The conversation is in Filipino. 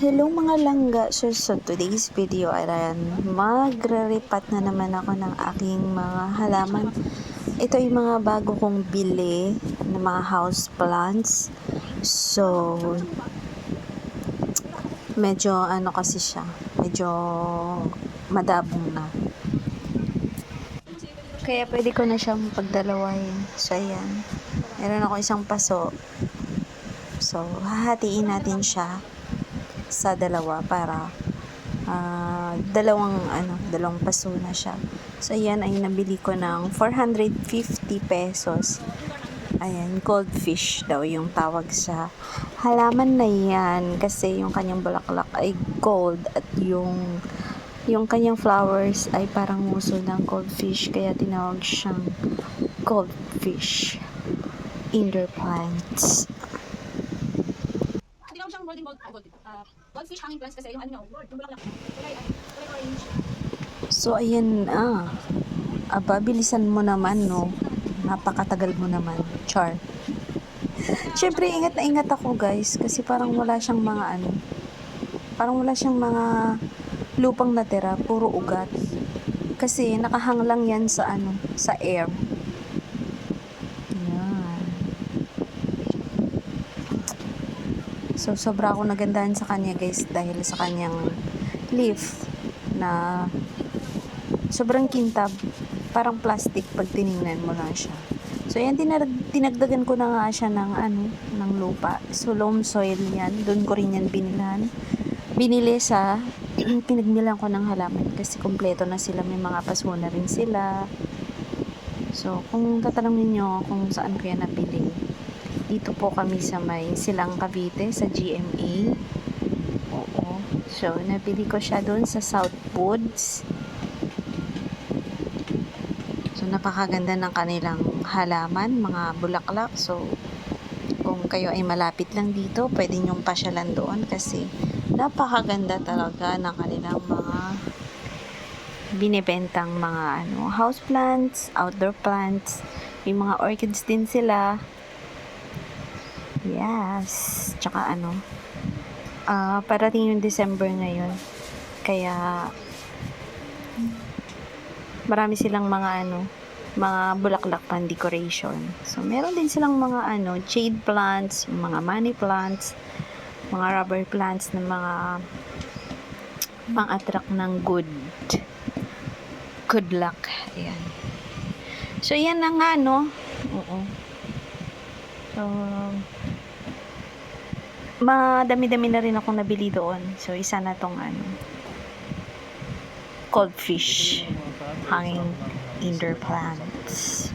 Hello mga langga, so today's video ay magre-repat na naman ako ng aking mga halaman. Ito ay mga bago kong bili ng mga house plants. So, medyo kasi siya, medyo madabong na. Kaya pwede ko na siyang pagdalawahin. So, ayan. Meron ako isang paso. So, hahatiin natin siya sa dalawa para dalawang paso na siya. So, ayan ay nabili ko ng 450 pesos. Ayan, goldfish daw yung tawag sa halaman na yan kasi yung kanyang bulaklak ay gold at yung kanyang flowers ay parang nguso ng goldfish kaya tinawag siyang goldfish indoor plants. Tinawag siyang goldfish hanging plants kasi yung yung bulaklak. Orange. So, ayan bilisan mo naman, no? Napakatagal mo naman. Char. Siyempre, ingat na ingat ako, guys. Kasi parang wala siyang mga lupang natira. Puro ugat. Kasi nakahang lang yan sa sa air. Yan. So, sobra ako nagandahan sa kanya, guys. Dahil sa kanyang leaf na sobrang kintab. Parang plastic pag tiningnan mo lang siya. So, yan, tinagdagan ko na nga siya ng lupa. So, loam soil yan. Doon ko rin yan binili sa pinagmilan ko ng halaman kasi kompleto na sila. May mga paso na rin sila. So, kung tatanungin nyo kung saan ko yan nabili, dito po kami sa may Silang Cavite, sa GMA. Oo. So, nabili ko siya doon sa South Woods. So, napakaganda ng kanilang halaman, mga bulaklak. So, kung kayo ay malapit lang dito, pwede nyong pasyalan doon kasi napakaganda talaga ng kanilang mga binibentang mga house plants, outdoor plants. May mga orchids din sila. Yes. Tsaka parating yung December ngayon. Kaya marami silang mga bulaklak pan decoration. So, meron din silang mga jade plants, mga money plants, mga rubber plants na mga pang-attract ng good luck. Ayan. So, yan na nga, Oo. So, madami-dami na rin akong nabili doon. So, isa na tong goldfish hanging indoor plants.